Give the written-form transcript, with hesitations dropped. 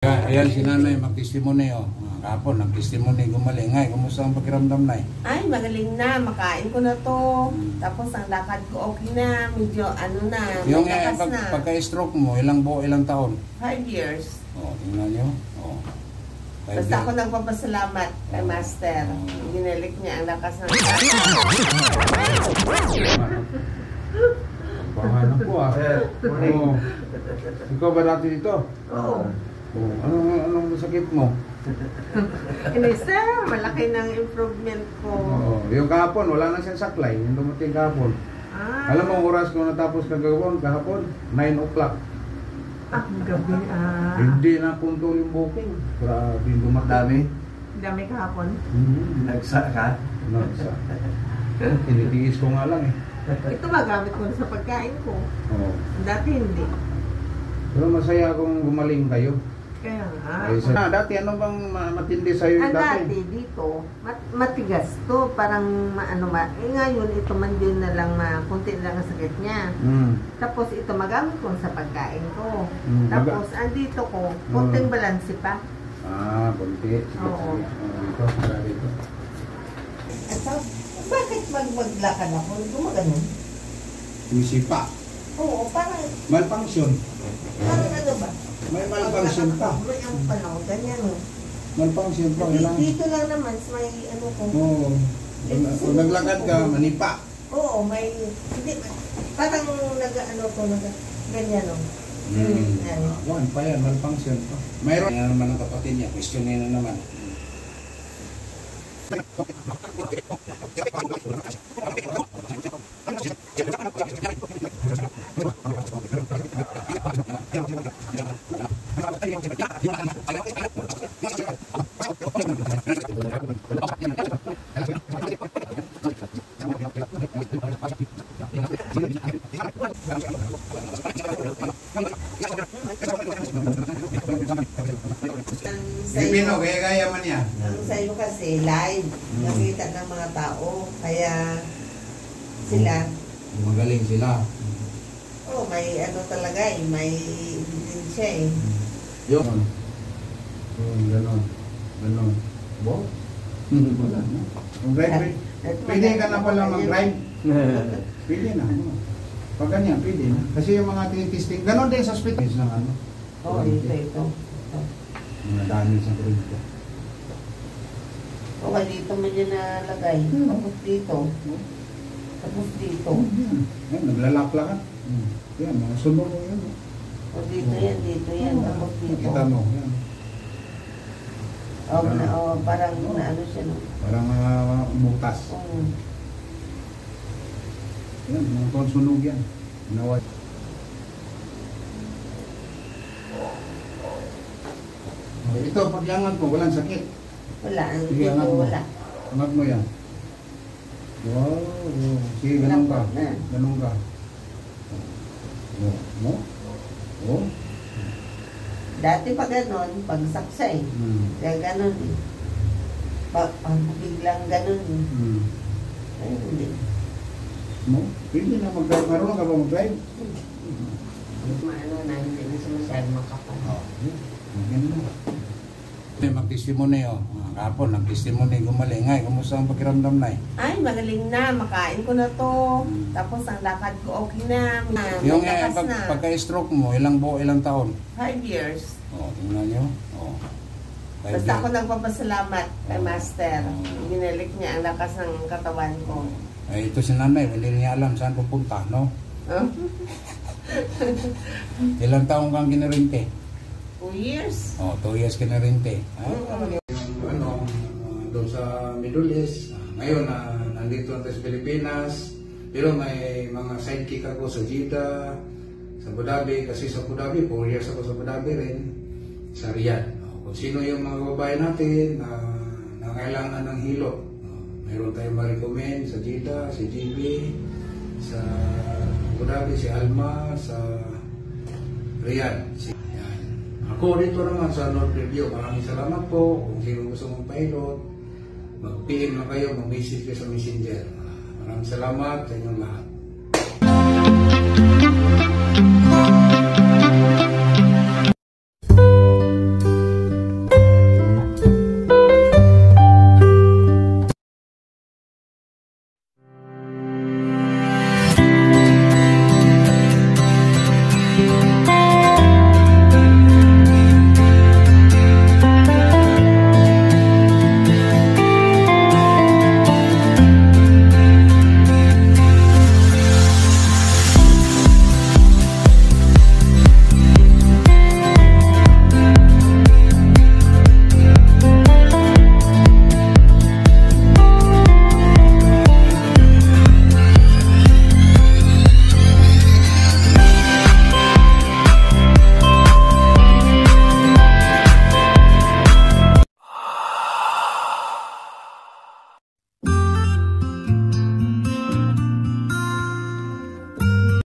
Ayan si nanay mag-testimony oh. Kapon, nag-testimony, gumaling. Ay, kumusta ang pakiramdam na Ay, magaling na. Makain ko na to. Tapos ang lakad ko okay na. Medyo ano na. Yung na. pagka-stroke mo, ilang taon? 5 years. Oh, tingnan nyo. Oh. Basta ako nagpapasalamat kay Master. Ginilik niya ang lakas ng Pangalan ko Oh. Ikaw ba dati dito? Oo. Oh. Anong sakit mo? Hindi sir, malaki ng improvement ko. Oh, yung kahapon, wala na siyang saklay. Yung dumating kahapon. Alam mo ang oras ko natapos kahapon? 9 o'clock. Gabi Hindi na punto yung booking. Grabe yung dumadami. Dami kahapon. Nagsa ka? Nagsa. Tinitiis ko nga lang Ito magamit ko sa pagkain ko. Oo. Dati hindi. Pero masaya akong gumaling kayo. Kaya nga. Dati ano bang matindi sa'yo Ang dati dito, matigas to. Parang ngayon ito man din na lang kunti lang ang sakit niya. Tapos ito magamit ko sa pagkain ko. Tapos andito ko, kunting balansi pa. Kunti. Oo. Ito, dito. Ito, bakit maglakad ako? Gumaganon? Sumisipa. Oo, parang Malfunction. ano ba? May malfunction pa. May ang panahon, ganyan o. Malfunction pa. Dito lang naman, may ano ko. Oo. Kung naglakad ka, manipa. Oo, may, hindi, parang ganyan o. Ano pa yan, malfunction pa. Mayroon na naman ang kapatid niya, questionin na naman. Pilipino, kaya man yan. Ang sa'yo kasi live, nakita ng mga tao, kaya sila. Magaling sila. Oh, may ano talaga may ebidensya Yun. Ganon. Wow. Wala na. Mag-drive. Pwede ka na pala mag-drive. Pwede na. Pag ganyan, pwede na. Kasi yung mga testing, ganon din sa hospital. Oo, ito. Mga dami sa kurinto. Okay, dito mo yun nalagay. Tapos dito. Tapos dito. Yan, naglalakla ka. Yan, mga sunog mo yan. O dito yan. Tapos dito. Kita mo, yan. Parang ano siya. No? Parang butas. Yan, mga sunog yan. Naway. Ito, paglangan mo, walang sakit. Wala. Sige, angat mo. Wala. Angat mo yan. Wow. Sige, ganun ka. Ganun ka. Mo? Oh. Dati pa ganon, pag saksay. Kaya ganon eh. Pag biglang ganon eh. Ay, hindi. Mo? Pwede na mag-drive. Marunong ka ba mag-drive? Maano na, hindi na sumasabi makapal. Ganun na. Mag-testimony Kapon, nag-testimony, gumaling. Ay, kumusta ang pakiramdam na Ay, magaling na. Makain ko na to. Tapos ang lakad ko okay na. Yung pagka-stroke mo, ilang taon? 5 years. Tingnan nyo. Basta ako nagpapasalamat kay Master. Ginilik niya ang lakas ng katawan ko. Ay, ito si nanay, hindi niya alam saan pupunta, no? Ilang taong kang kinarinte? 2 years. 2 years kinarinte. Doon sa Middle East. Ngayon, nandito na sa Pilipinas. Pero may mga sidekick ako sa Jeddah, sa Abu Dhabi. Kasi sa Abu Dhabi, 4 years ako sa Abu Dhabi rin. Sa Riyadh. Kung sino yung mga babae natin na kailangan ng hilo. Mayroon tayong ma-recommend sa Jeddah, si JB, sa Abu Dhabi, si Alma, sa Riyadh. Ako dito naman sa North Review, maraming salamat po. Kung sino gusto mong pilot, mag-PM na kayo, mag-message kayo sa Messenger. Maraming salamat sa inyong lahat.